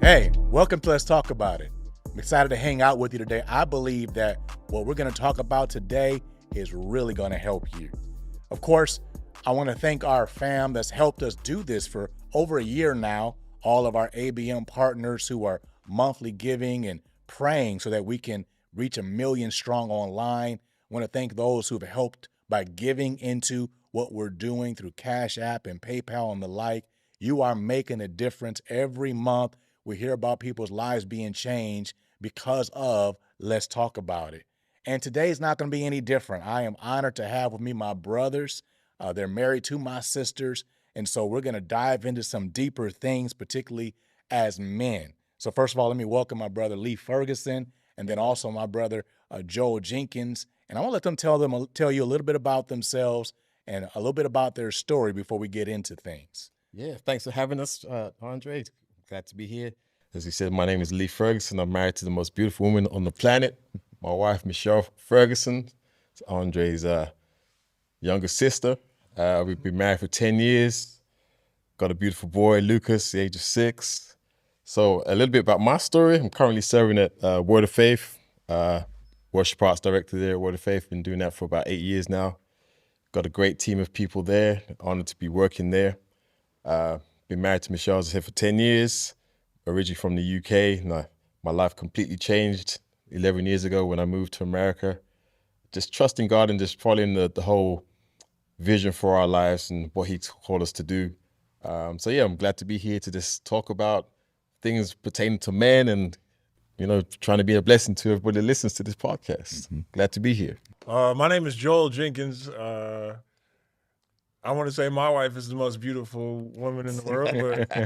Hey, welcome to Let's Talk About It. I'm excited to hang out with you today. I believe that what we're going to talk about today is really going to help you. Of course, I want to thank our fam that's helped us do this for over a year now, all of our ABM partners who are monthly giving and praying so that we can reach 1 million strong online. I want to thank those who've helped by giving into what we're doing through Cashapp and PayPal and the like. You are making a difference every month. We hear about people's lives being changed because of Let's Talk About It. And today's not going to be any different. I am honored to have with me my brothers. They're married to my sisters. And so we're going to dive into some deeper things, particularly as men. So first of all, let me welcome my brother Lee Ferguson, and then also my brother Joel Jenkins. And I want to let them tell you a little bit about themselves and a little bit about their story before we get into things. Yeah, thanks for having us, Andre. Glad to be here. As you said, my name is Lee Ferguson. I'm married to the most beautiful woman on the planet, my wife, Michelle Ferguson. It's Andre's younger sister. We've been married for 10 years. Got a beautiful boy, Lucas, the age of 6. So a little bit about my story. I'm currently serving at Word of Faith, worship arts director there at Word of Faith. Been doing that for about 8 years now. Got a great team of people there. Honored to be working there. Been married to Michelle, as I said, for 10 years, originally from the UK. My life completely changed 11 years ago when I moved to America. Just trusting God and just following the whole vision for our lives and what He called us to do. So yeah, I'm glad to be here to just talk about things pertaining to men and, trying to be a blessing to everybody that listens to this podcast. Mm-hmm. Glad to be here. My name is Joel Jenkins. I want to say my wife is the most beautiful woman in the world,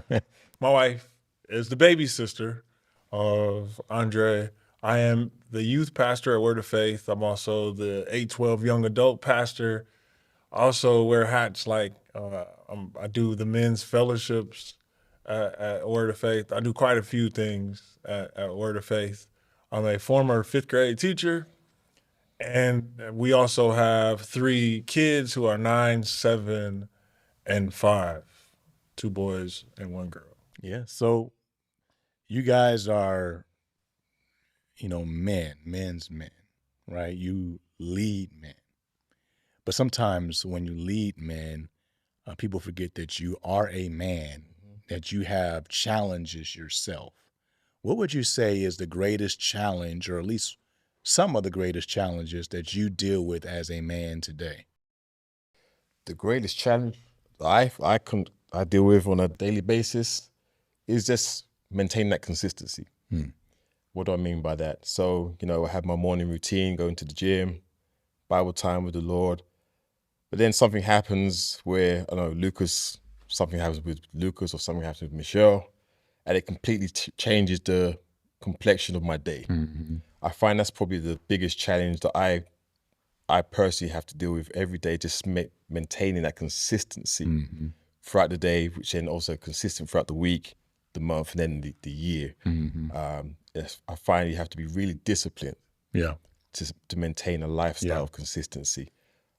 but my wife is the baby sister of Andre. I am the youth pastor at Word of Faith. I'm also the 812 young adult pastor. I also wear hats like I do the men's fellowships at Word of Faith. I do quite a few things at Word of Faith. I'm a former 5th grade teacher. And we also have 3 kids who are 9, 7, and 5. 2 boys and 1 girl. Yeah. So you guys are, men's men, right? You lead men. But sometimes when you lead men, people forget that you are a man, that you have challenges yourself. What would you say is the greatest challenge, or at least some of the greatest challenges that you deal with as a man today? The greatest challenge I deal with on a daily basis is just maintaining that consistency. What do I mean by that? So, I have my morning routine, going to the gym, Bible time with the Lord. But then something happens where, something happens with Lucas or something happens with Michelle, and it completely changes the complexion of my day. Mm-hmm. I find that's probably the biggest challenge that I personally have to deal with every day, just maintaining that consistency throughout the day, which then also consistent throughout the week, the month, and then the year. I find you have to be really disciplined to maintain a lifestyle of consistency.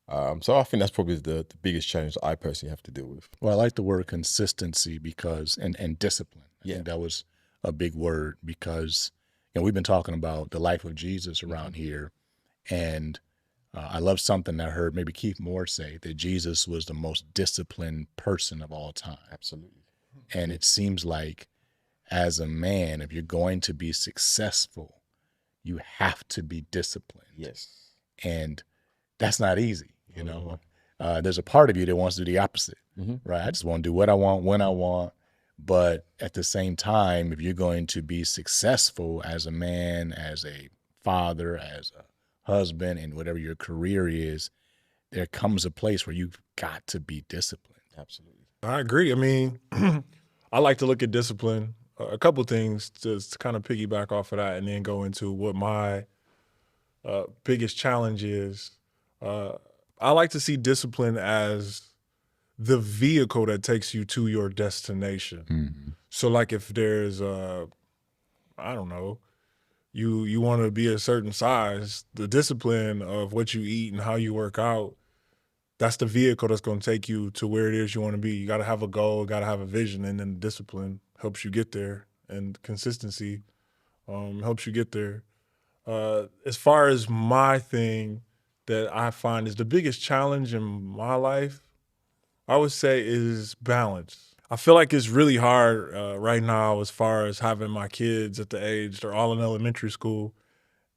So I think that's probably the biggest challenge that I personally have to deal with. Well, I like the word consistency because, and discipline. I think that was a big word because, we've been talking about the life of Jesus around here. And I love something I heard maybe Keith Moore say, that Jesus was the most disciplined person of all time. Absolutely. And it seems like as a man, if you're going to be successful, you have to be disciplined. Yes. And that's not easy, There's a part of you that wants to do the opposite, right? I just want to do what I want, when I want. But at the same time, if you're going to be successful as a man, as a father, as a husband, and whatever your career is, there comes a place where you've got to be disciplined. Absolutely. I agree. I mean, I like to look at discipline, a couple things to kind of piggyback off of that and then go into what my biggest challenge is. I like to see discipline as the vehicle that takes you to your destination. So like if there's you want to be a certain size, the discipline of what you eat and how you work out, that's the vehicle that's going to take you to where it is you want to be. You got to have a goal, got to have a vision, and then discipline helps you get there. and consistency helps you get there. As far as my thing that I find is the biggest challenge in my life, I would say is balance. I feel like it's really hard right now as far as having my kids at the age they're all in elementary school,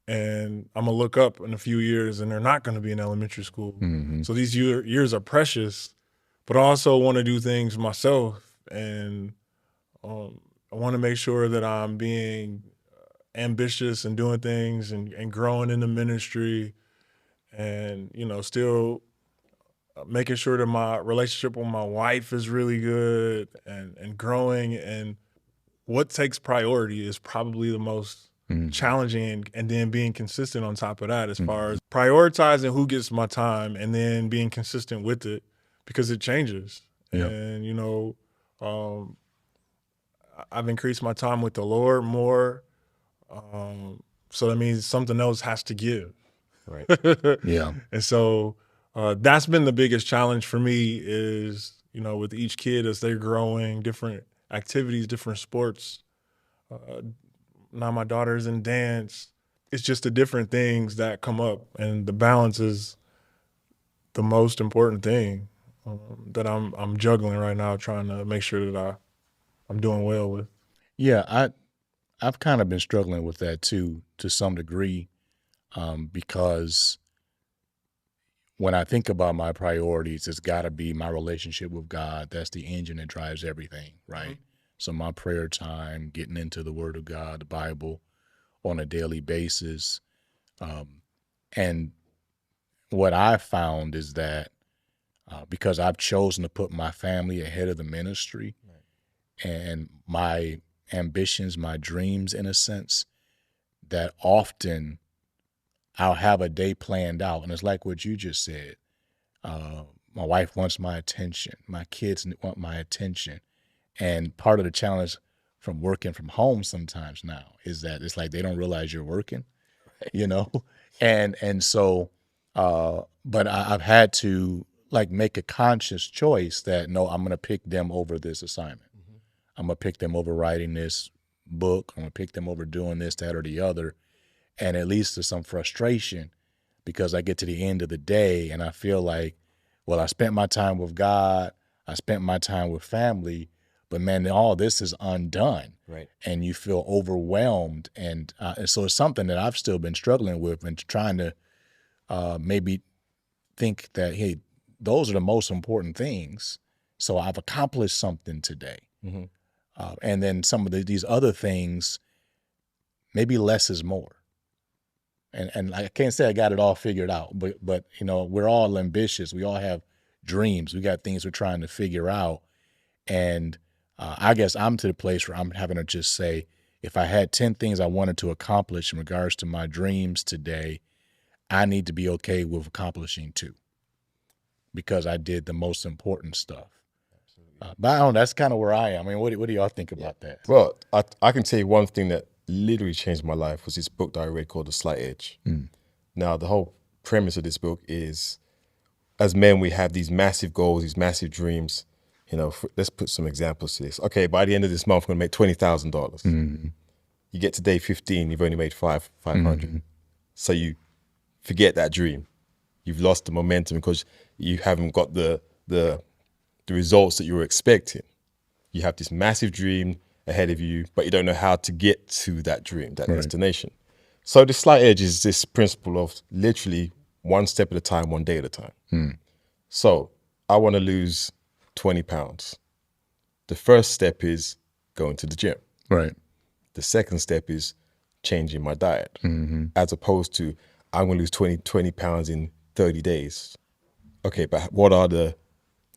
and I'm gonna look up in a few years and they're not gonna be in elementary school. So these years are precious, but I also want to do things myself, and I want to make sure that I'm being ambitious and doing things and growing in the ministry, and still making sure that my relationship with my wife is really good and growing. And what takes priority is probably the most challenging, and then being consistent on top of that, as far as prioritizing who gets my time and then being consistent with it, because it changes. Yep. And I've increased my time with the Lord more, so that means something else has to give. Right. Yeah. And so that's been the biggest challenge for me is, with each kid as they're growing, different activities, different sports. Now my daughter's in dance. It's just the different things that come up, and the balance is the most important thing that I'm juggling right now, trying to make sure that I'm doing well with. Yeah, I've kind of been struggling with that too, to some degree, because when I think about my priorities, it's got to be my relationship with God. That's the engine that drives everything, right? So my prayer time, getting into the Word of God, the Bible, on a daily basis, and what I found is that because I've chosen to put my family ahead of the ministry and my ambitions, my dreams, in a sense, that often I'll have a day planned out. And it's like what you just said. My wife wants my attention. My kids want my attention. And part of the challenge from working from home sometimes now is that it's like they don't realize you're working, And so, but I've had to make a conscious choice that, no, I'm going to pick them over this assignment. I'm going to pick them over writing this book. I'm going to pick them over doing this, that, or the other. And it leads to some frustration because I get to the end of the day and I feel like, well, I spent my time with God. I spent my time with family, but man, all this is undone. Right. And you feel overwhelmed. And so it's something that I've still been struggling with and trying to maybe think that, hey, those are the most important things. So I've accomplished something today. And then some of these other things, maybe less is more. And I can't say I got it all figured out, but we're all ambitious. We all have dreams. We got things we're trying to figure out. And I guess I'm to the place where I'm having to just say, if I had 10 things I wanted to accomplish in regards to my dreams today, I need to be okay with accomplishing 2 because I did the most important stuff. But I don't know, that's kind of where I am. I mean, what do y'all think about that? Well, I can tell you one thing that literally changed my life was this book that I read called The Slight Edge. Now, the whole premise of this book is, as men, we have these massive goals, these massive dreams. Let's put some examples to this. Okay, by the end of this month, I'm going to make $20,000. You get to day 15, you've only made 500. So you forget that dream. You've lost the momentum because you haven't got the results that you were expecting. You have this massive dream ahead of you, but you don't know how to get to that dream, that destination. So the Slight Edge is this principle of literally one step at a time, one day at a time. So I want to lose 20 pounds. The first step is going to the gym. Right. The second step is changing my diet, as opposed to I'm going to lose 20 pounds in 30 days. Okay, but what are the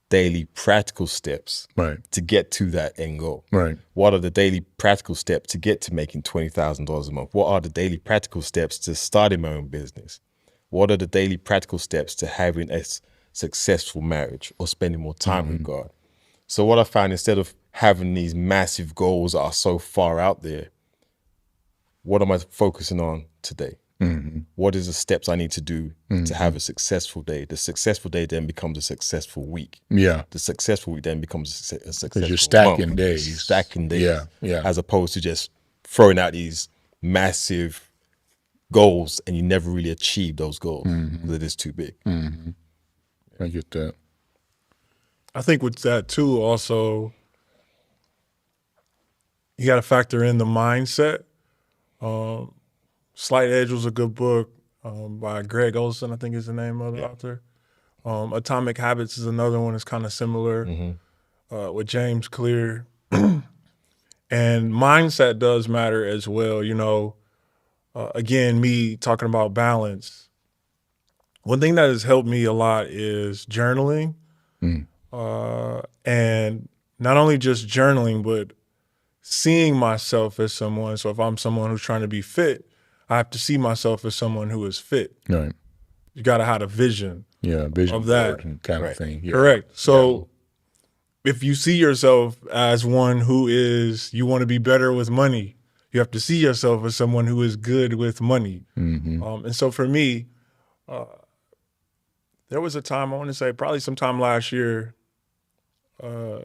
daily practical steps to get to that end goal? Right. What are the daily practical steps to get to making $20,000 a month? What are the daily practical steps to starting my own business? What are the daily practical steps to having a successful marriage or spending more time with God? So what I found, instead of having these massive goals that are so far out there, what am I focusing on today? What is the steps I need to do to have a successful day? The successful day then becomes a successful week. Yeah. The successful week then becomes a successful Because you're stacking month. days. Stacking days. Yeah. Yeah. As opposed to just throwing out these massive goals and you never really achieve those goals because it is too big. I get that. I think with that too, also, you got to factor in the mindset. Slight Edge was a good book by Greg Olson, I think is the name of the author. Atomic Habits is another one that's kind of similar with James Clear. And mindset does matter as well. You know, again, me talking about balance. One thing that has helped me a lot is journaling. And not only just journaling, but seeing myself as someone. So if I'm someone who's trying to be fit, I have to see myself as someone who is fit. Right. You got to have a vision. Yeah. Vision Of that. board kind of thing. Yeah. Correct. So if you see yourself as one who is, you want to be better with money, you have to see yourself as someone who is good with money. And so for me, there was a time, I want to say probably sometime last year, I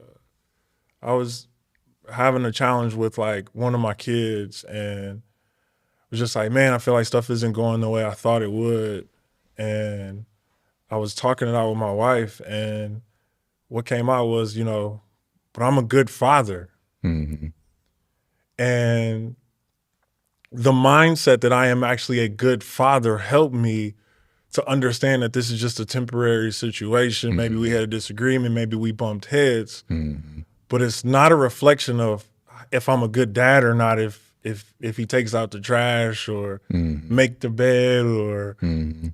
was having a challenge with like one of my kids and was just like, man, I feel like stuff isn't going the way I thought it would. And I was talking it out with my wife and what came out was, you know, but I'm a good father. And the mindset that I am actually a good father helped me to understand that this is just a temporary situation. Maybe we had a disagreement, maybe we bumped heads, but it's not a reflection of if I'm a good dad or not, if he takes out the trash or make the bed or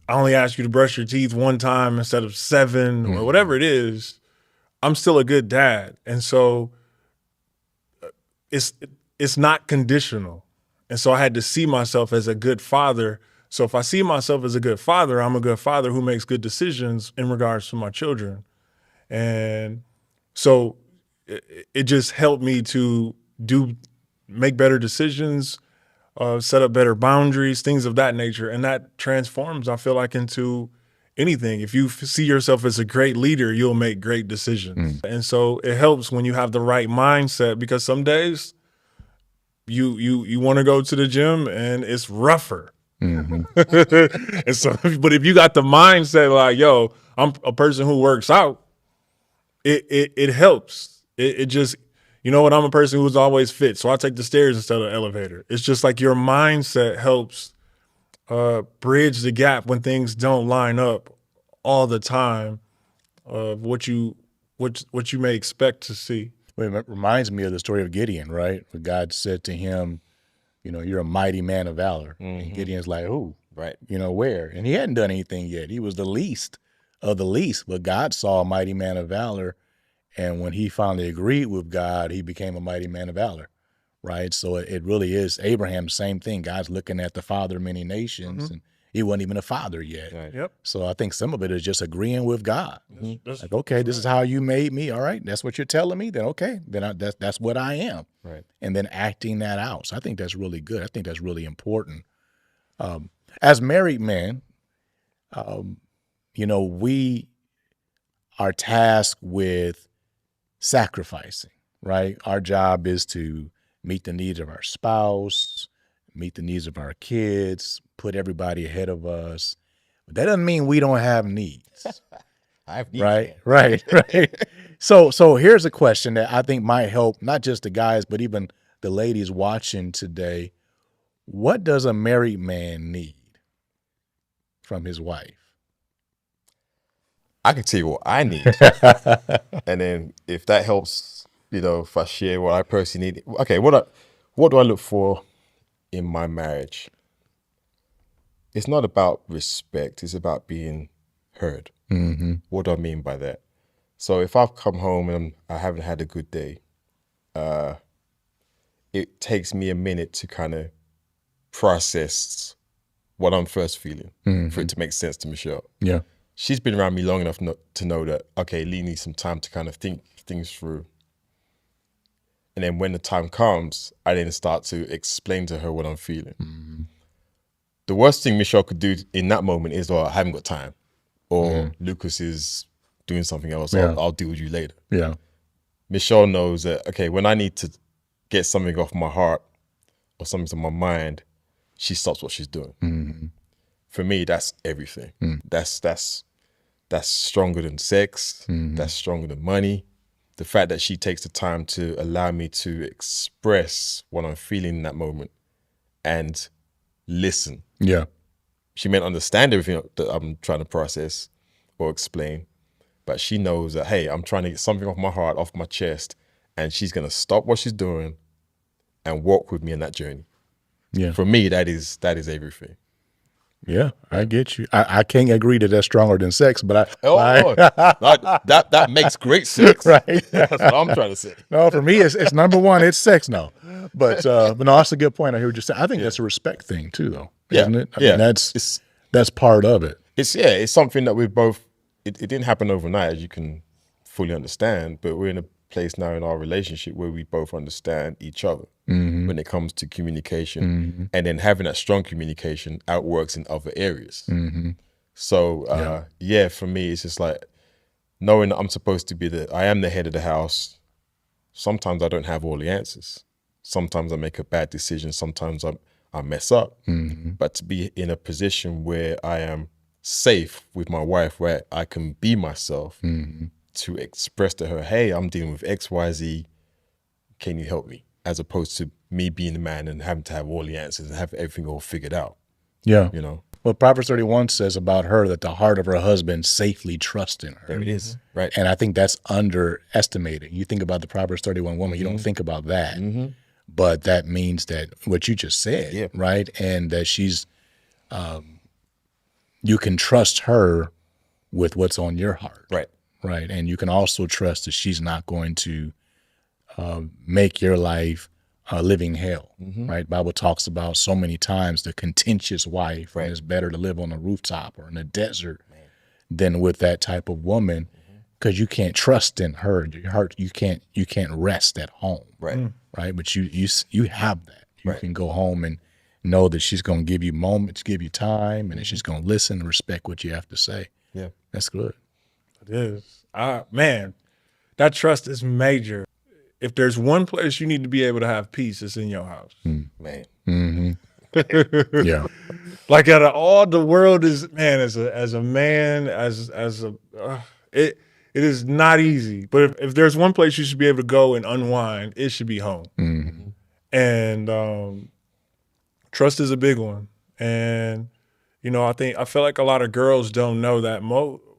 I only ask you to brush your teeth one time instead of 7 or whatever it is, I'm still a good dad. And so it's not conditional. And so I had to see myself as a good father. So if I see myself as a good father, I'm a good father who makes good decisions in regards to my children. And so it just helped me to make better decisions, set up better boundaries, things of that nature. And that transforms, I feel like, into anything. If you see yourself as a great leader, you'll make great decisions. And so it helps when you have the right mindset, because some days you want to go to the gym and it's rougher. And so, but if you got the mindset like, yo, I'm a person who works out, it helps. It just, you know what, I'm a person who's always fit, so I take the stairs instead of the elevator. It's just like your mindset helps bridge the gap when things don't line up all the time of what you may expect to see. Well, it reminds me of the story of Gideon, right? Where God said to him, you know, you're a mighty man of valor. And Gideon's like, who? Right. You know, where? And he hadn't done anything yet. He was the least of the least, but God saw a mighty man of valor. And when he finally agreed with God, he became a mighty man of valor, right? So it really is Abraham, same thing. God's looking at the father of many nations, and he wasn't even a father yet. Right. Yep. So I think some of it is just agreeing with God. Like, okay, this is how you made me. All right, that's what you're telling me. Then okay, then that's what I am. Right. And then acting that out. So I think that's really good. I think that's really important. As married men, you know, we are tasked with sacrificing, right? Our job is to meet the needs of our spouse, meet the needs of our kids, put everybody ahead of us. But that doesn't mean we don't have needs. I have needs. Right. So here's a question that I think might help not just the guys, but even the ladies watching today. What does a married man need from his wife? I can tell you what I need. And then if that helps, you know, if I share what I personally need. Okay, what do I look for in my marriage? It's not about respect. It's about being heard. What do I mean by that? So if I've come home and I haven't had a good day, it takes me a minute to kind of process what I'm first feeling for it to make sense to Michelle. Yeah. She's been around me long enough to know that, okay, Lee needs some time to kind of think things through. And then when the time comes, I then start to explain to her what I'm feeling. the worst thing Michelle could do in that moment is, I haven't got time, or Lucas is doing something else. Yeah. I'll deal with you later. Yeah. Michelle knows that, okay, when I need to get something off my heart or something to my mind, she stops what she's doing. Mm-hmm. For me, that's everything. That's stronger than sex. That's stronger than money. The fact that she takes the time to allow me to express what I'm feeling in that moment and listen. Yeah. She may not understand everything that I'm trying to process or explain, but she knows that, hey, I'm trying to get something off my heart, off my chest, and she's going to stop what she's doing and walk with me in that journey. Yeah. For me, that is everything. Yeah, I get you. I can't agree that that's stronger than sex, but that makes great sense. Right. That's what I'm trying to say. No, for me, it's number one. It's sex, no. But no, that's a good point. I hear what you're saying. I think that's a respect thing too, though, isn't it? I mean, that's part of it. It's something that we both. It didn't happen overnight, as you can fully understand. But we're in a place now in our relationship where we both understand each other when it comes to communication, and then having that strong communication outworks in other areas. So for me, it's just like knowing that I'm supposed to be I am the head of the house. Sometimes I don't have all the answers. Sometimes I make a bad decision. Sometimes I mess up. But to be in a position where I am safe with my wife, where I can be myself, to express to her, hey, I'm dealing with X, Y, Z. Can you help me? As opposed to me being the man and having to have all the answers and have everything all figured out. Yeah. You know? Well, Proverbs 31 says about her that the heart of her husband safely trusts in her. There it is. Right. And I think that's underestimated. You think about the Proverbs 31 woman, you don't think about that. But that means that what you just said, right? And that she's, you can trust her with what's on your heart. Right. Right. And you can also trust that she's not going to make your life a living hell. Right. Bible talks about so many times the contentious wife, and it's better to live on a rooftop or in a desert than with that type of woman, because you can't trust in her. Your heart, you can't rest at home. Right. Right. But you have that. You can go home and know that she's going to give you moments, give you time, and that she's going to listen and respect what you have to say. Yeah. That's good. It is. Man, that trust is major. If there's one place you need to be able to have peace, it's in your house. Man. Yeah. Like out of all the world is, man, as a man, it is not easy. But if there's one place you should be able to go and unwind, it should be home. And trust is a big one. And I feel like a lot of girls don't know that.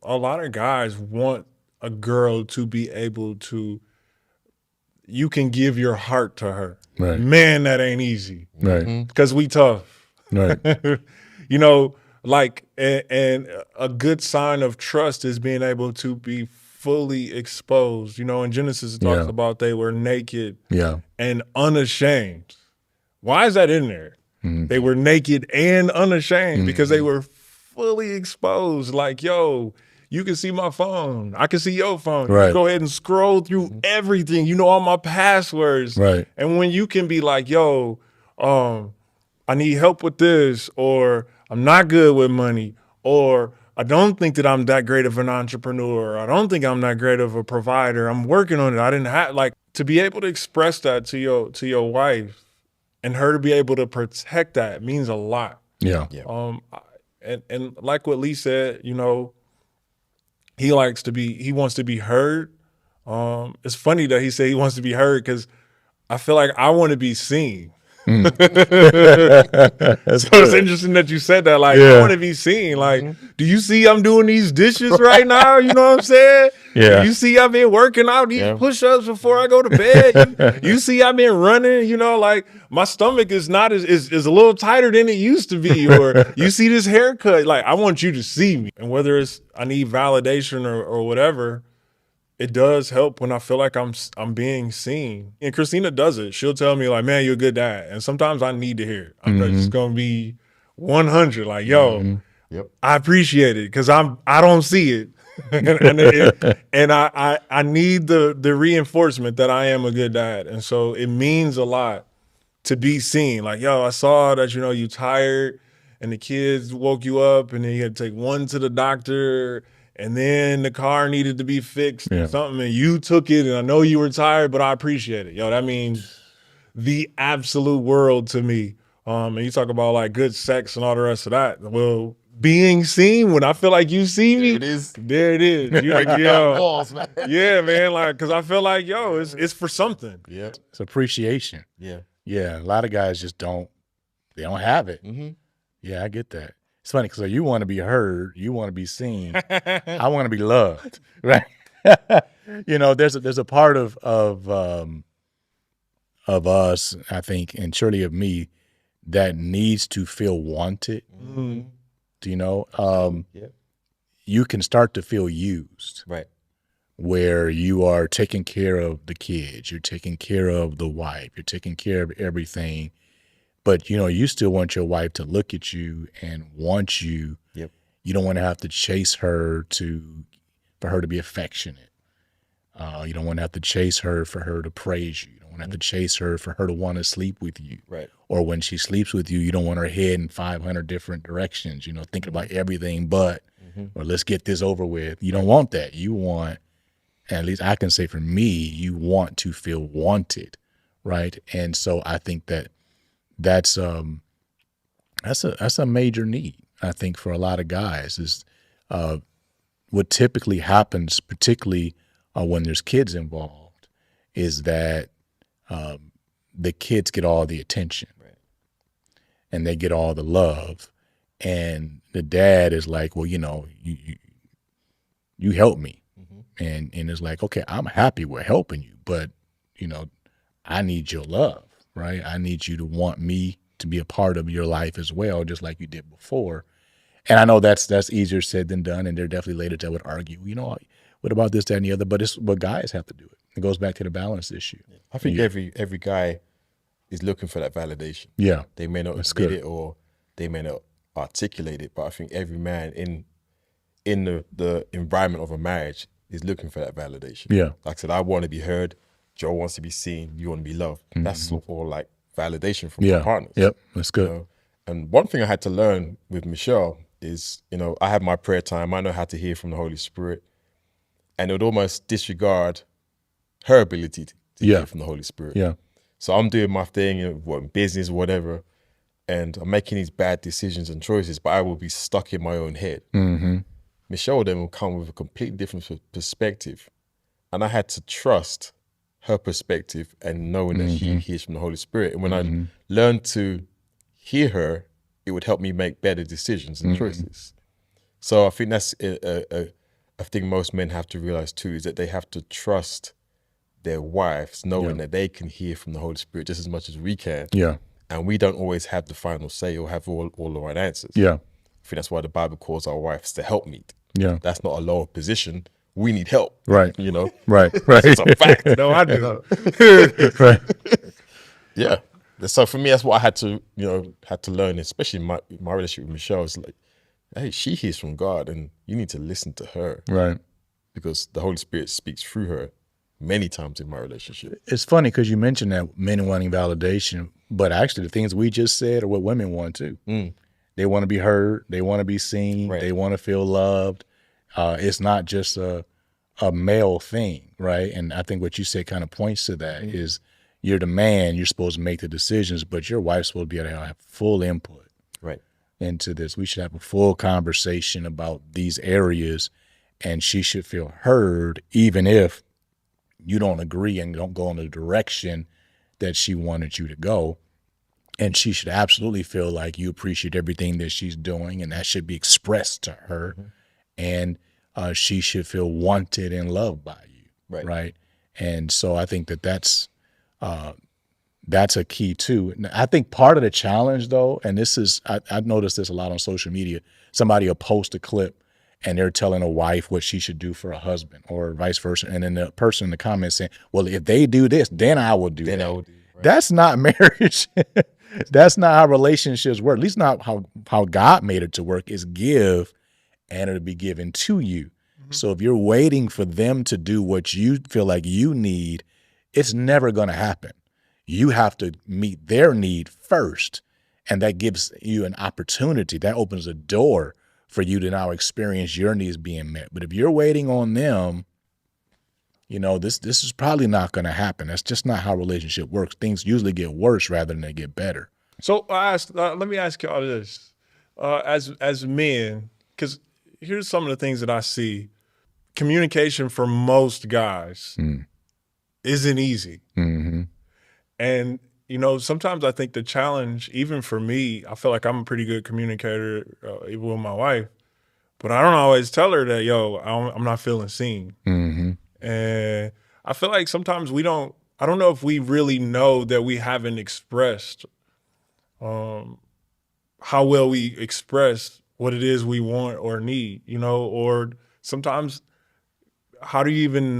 A lot of guys want a girl to be able to. You can give your heart to her. Right. Man, that ain't easy. Right. Because we tough. Right. And a good sign of trust is being able to be fully exposed. In Genesis it talks about they were naked and unashamed. Why is that in there? They were naked and unashamed because they were fully exposed. Like, yo, you can see my phone. I can see your phone. Right. You go ahead and scroll through everything. You know all my passwords. Right. And when you can be like, yo, I need help with this, or I'm not good with money, or I don't think that I'm that great of an entrepreneur, or I don't think I'm that great of a provider. I'm working on it. I didn't have to be able to express that to your wife, and her to be able to protect that means a lot. Yeah. And like what Lee said, he wants to be heard. It's funny that he said he wants to be heard because I feel like I want to be seen. So it's interesting that you said that. Like, I want to be seen. Like, do you see I'm doing these dishes right now? You know what I'm saying? Yeah. You see I've been working out these push-ups before I go to bed. You see I've been running. Like my stomach is not is a little tighter than it used to be. Or you see this haircut. Like, I want you to see me. And whether it's I need validation or whatever, it does help when I feel like I'm being seen. And Christina does it. She'll tell me like, man, you're a good dad. And sometimes I need to hear it. I'm just gonna be 100. Like, yo, I appreciate it because I don't see it. and I need the reinforcement that I am a good dad. And so it means a lot to be seen. Like, yo, I saw that, you tired and the kids woke you up, and then you had to take one to the doctor, and then the car needed to be fixed or something, and you took it, and I know you were tired, but I appreciate it. Yo, that means the absolute world to me. And you talk about like good sex and all the rest of that. Well, being seen when I feel like you see me, there it is. You like, balls, man. yeah, man. Like, cause I feel like, yo, it's for something. Yeah. It's appreciation. Yeah. Yeah. A lot of guys just don't have it. Mm-hmm. Yeah, I get that. It's funny because you want to be heard, you want to be seen. I want to be loved, right? You know, there's a part of us, I think, and surely of me, that needs to feel wanted. Mm-hmm. Do you know? You can start to feel used, Right? where you are taking care of the kids, you're taking care of the wife, you're taking care of everything. But, you know, you still want your wife to look at you and want you. Yep. You don't want to have to chase her for her to be affectionate. You don't want to have to chase her for her to praise you. You don't want to have to chase her for her to want to sleep with you. Right. Or when she sleeps with you, you don't want her head in 500 different directions, you know, thinking about everything but, or let's get this over with. You don't want that. You want, at least I can say for me, you want to feel wanted, right? And so I think that's a major need, I think, for a lot of guys. Is what typically happens, particularly when there's kids involved, is that the kids get all the attention, right, and they get all the love, and the dad is like, well, you know, you help me, and it's like, okay, I'm happy we're helping you, but you know, I need your love. Right? I need you to want me to be a part of your life as well, just like you did before. And I know that's easier said than done. And there are definitely ladies that would argue, you know, what about this, that, and the other? But it's what guys have to do it. It goes back to the balance issue. I think every guy is looking for that validation. Yeah. They may not admit it or they may not articulate it, but I think every man in the environment of a marriage is looking for that validation. Yeah. Like I said, I want to be heard. Joe wants to be seen. You want to be loved. That's all like validation from your partners. Yep. That's good. You know? And one thing I had to learn with Michelle is, you know, I have my prayer time. I know how to hear from the Holy Spirit. And it would almost disregard her ability to hear from the Holy Spirit. Yeah. So I'm doing my thing, you know, business, whatever, and I'm making these bad decisions and choices, but I will be stuck in my own head. Mm-hmm. Michelle then will come with a completely different perspective. And I had to trust her perspective and knowing that she hears from the Holy Spirit. And when I learned to hear her, it would help me make better decisions and choices. So I think that's a thing most men have to realize too, is that they have to trust their wives, knowing that they can hear from the Holy Spirit just as much as we can. Yeah. And we don't always have the final say or have all the right answers. Yeah. I think that's why the Bible calls our wives the helpmeet. Yeah. That's not a lower position. We need help. Right. You know? Right. It's a fact. No, I do. Right. Yeah. So for me, that's what I had to learn, especially my relationship with Michelle. Is like, hey, she hears from God and you need to listen to her. Right. Because the Holy Spirit speaks through her many times in my relationship. It's funny because you mentioned that men wanting validation, but actually the things we just said are what women want too. They want to be heard. They want to be seen. Right. They want to feel loved. It's not just a male thing, right? And I think what you said kind of points to that is you're the man, you're supposed to make the decisions, but your wife's supposed to be able to have full input into this. We should have a full conversation about these areas, and she should feel heard, even if you don't agree and don't go in the direction that she wanted you to go. And she should absolutely feel like you appreciate everything that she's doing, and that should be expressed to her. And she should feel wanted and loved by you, right? And so I think that's a key too. I think part of the challenge though, and this is, I've noticed this a lot on social media, somebody will post a clip and they're telling a wife what she should do for a husband or vice versa. And then the person in the comments saying, well, if they do this, then I will do that. I will do, right. That's not marriage. That's not how relationships work. At least not how God made it to work, is give and it'll be given to you. So if you're waiting for them to do what you feel like you need, it's never going to happen. You have to meet their need first, And that gives you an opportunity. That opens a door for you to now experience your needs being met. But if you're waiting on them, you know, this is probably not going to happen. That's just not how relationship works. Things usually get worse rather than they get better. So let me ask y'all this. As men, because here's some of the things that I see. Communication for most guys isn't easy. Mm-hmm. And, you know, sometimes I think the challenge, even for me, I feel like I'm a pretty good communicator, even with my wife, but I don't always tell her that, yo, I'm not feeling seen. Mm-hmm. And I feel like sometimes I don't know if we really know that we haven't expressed how well we express what it is we want or need, you know, or sometimes how do you even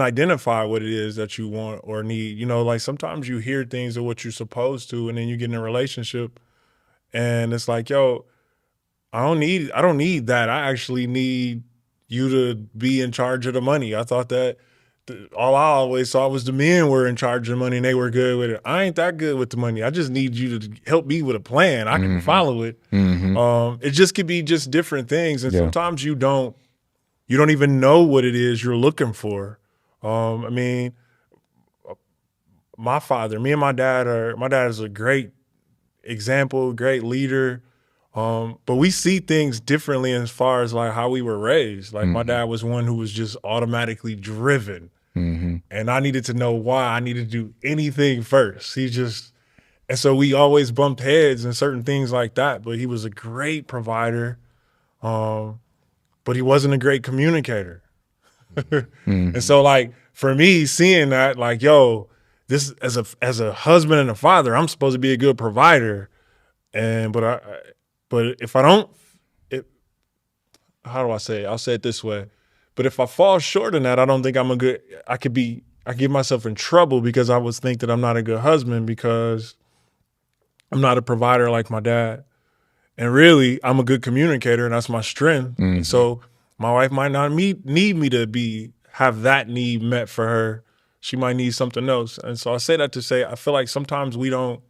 identify what it is that you want or need? You know, like sometimes you hear things of what you're supposed to, and then you get in a relationship and it's like, yo, I don't need that. I actually need you to be in charge of the money. I thought that all I always saw was the men were in charge of the money and they were good with it. I ain't that good with the money. I just need you to help me with a plan. I can follow it. Mm-hmm. It just could be just different things. And Yeah. sometimes you don't even know what it is you're looking for. I mean, my dad is a great example, great leader. But we see things differently as far as like how we were raised. Like my dad was one who was just automatically driven. Mm-hmm. And I needed to know why. I needed to do anything first. And so we always bumped heads and certain things like that. But he was a great provider. But he wasn't a great communicator. And so like for me, seeing that, like, yo, this as a husband and a father, I'm supposed to be a good provider. But if I don't, how do I say it? I'll say it this way. But if I fall short in that, I don't think I get myself in trouble because I would think that I'm not a good husband because I'm not a provider like my dad. And really, I'm a good communicator and that's my strength. Mm-hmm. So my wife might not need me to have that need met for her. She might need something else. And so I say that to say, I feel like sometimes we don't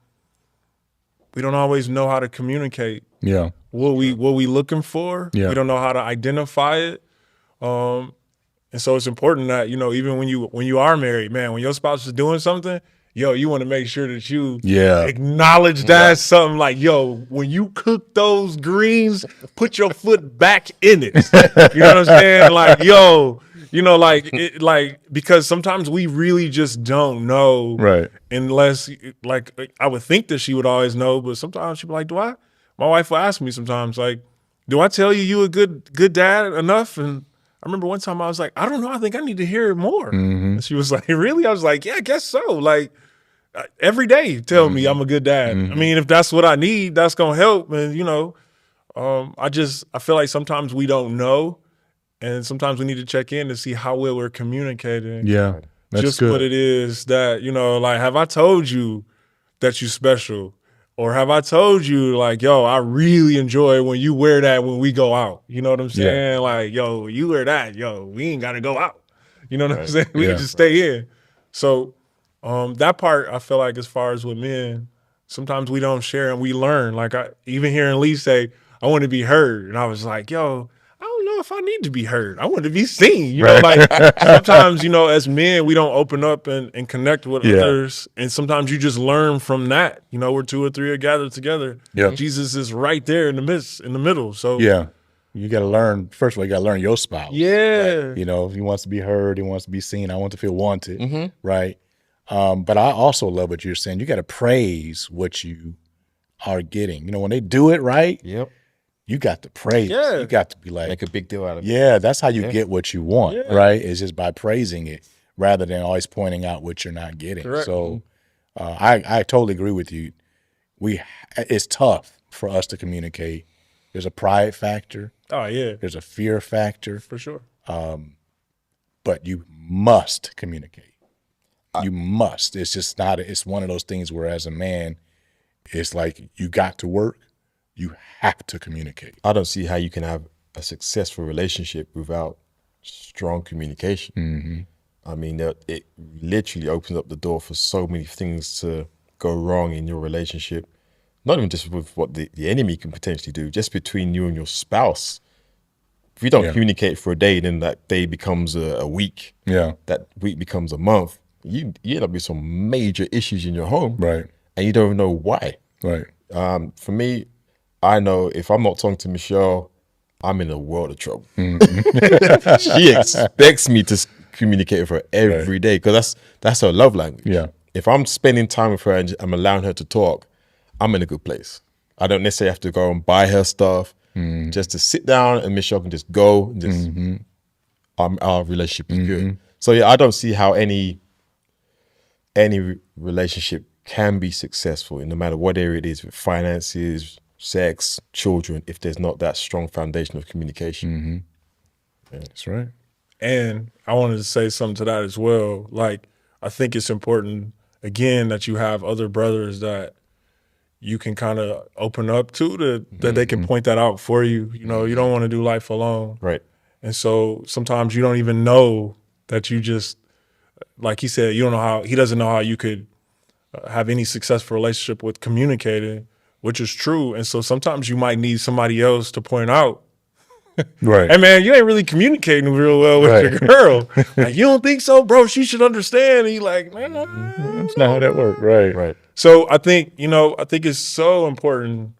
always know how to communicate. Yeah. What we looking for. Yeah. We don't know how to identify it. And so it's important that, you know, even when you are married, man, when your spouse is doing something, yo, you want to make sure that you acknowledge that something like, yo, when you cook those greens, put your foot back in it. You know what I'm saying? Like, yo, you know, because sometimes we really just don't know. Right. Unless, like, I would think that she would always know, but sometimes she'd be like, my wife will ask me sometimes, like, do I tell you a good dad enough? And I remember one time I was like, I don't know. I think I need to hear it more. Mm-hmm. And she was like, really? I was like, yeah, I guess so. Like every day tell me I'm a good dad. I mean, if that's what I need, that's going to help. And, you know, I feel like sometimes we don't know. And sometimes we need to check in to see how well we're communicating. Yeah. That's just good. what it is that, you know, like, have I told you that you special? Or have I told you, like, yo, I really enjoy when you wear that when we go out. You know what I'm saying? Like, yo, you wear that, yo, we ain't got to go out. You know what I'm saying? We can just stay in. So that part, I feel like as far as with men, sometimes we don't share and we learn. Like even hearing Lee say, I want to be heard. And I was like, yo, I don't know if I need to be heard. I want to be seen. You know, like sometimes, you know, as men, we don't open up and connect with others. And sometimes you just learn from that. You know, where two or three are gathered together. Yeah. Jesus is right there in the middle. So yeah. You got to learn, first of all, you got to learn your spouse. Yeah. Right? You know, he wants to be heard. He wants to be seen. I want to feel wanted. Right. But I also love what you're saying. You got to praise what you are getting. You know, when they do it right. Yep. You got to praise. Yeah. You got to be like, make a big deal out of it. Yeah, that's how you get what you want, right? It's just by praising it rather than always pointing out what you're not getting. Correct. So I totally agree with you. It's tough for us to communicate. There's a pride factor. Oh, yeah. There's a fear factor. For sure. But you must communicate. You must. It's just not, it's one of those things where as a man, it's like you got to work. You have to communicate. I don't see how you can have a successful relationship without strong communication. I mean, it literally opens up the door for so many things to go wrong in your relationship, not even just with what the enemy can potentially do, just between you and your spouse. If you don't communicate for a day, then that day becomes a week. Yeah. That week becomes a month. You end up with some major issues in your home. Right. And you don't even know why. Right. For me, I know if I'm not talking to Michelle, I'm in a world of trouble. She expects me to communicate with her every day because that's her love language. Yeah. If I'm spending time with her and I'm allowing her to talk, I'm in a good place. I don't necessarily have to go and buy her stuff. Just to sit down and Michelle can just go and just our relationship is good. So yeah, I don't see how any relationship can be successful in no matter what area it is, with finances, sex, children, if there's not that strong foundation of communication. That's right. And I wanted to say something to that as well. Like, I think it's important, again, that you have other brothers that you can kind of open up to, that they can point that out for you. You know, you don't want to do life alone. Right. And so sometimes you don't even know that you just, like he said, you don't know how, he doesn't know how you could have any successful relationship with communicating, which is true. And so sometimes you might need somebody else to point out, Right. hey man, you ain't really communicating real well with your girl. Like, you don't think so, bro? She should understand. And you like, man, That's not how that works. Right. Right. So I think, I think it's so important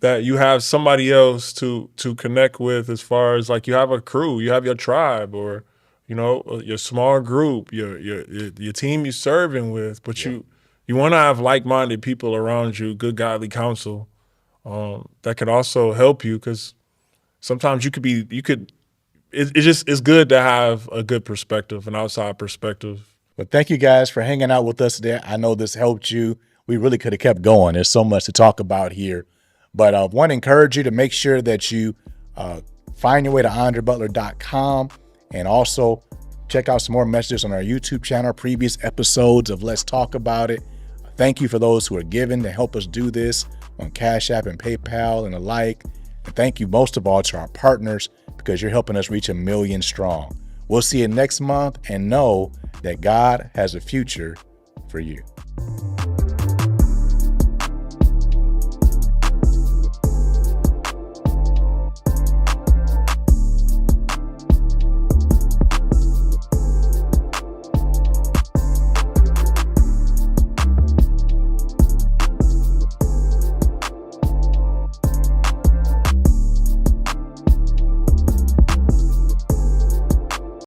that you have somebody else to connect with, as far as like you have a crew, you have your tribe, or, your small group, your team you're serving with, but you want to have like-minded people around you, good godly counsel, that could also help you, because sometimes it's good to have a good perspective, an outside perspective. But thank you guys for hanging out with us today. I know this helped you. We really could have kept going. There's so much to talk about here. But I want to encourage you to make sure that you find your way to andrebutler.com, and also check out some more messages on our YouTube channel, previous episodes of Let's Talk About It. Thank you for those who are giving to help us do this on Cashapp and PayPal and the like. And thank you most of all to our partners, because you're helping us reach 1 million strong. We'll see you next month, and know that God has a future for you.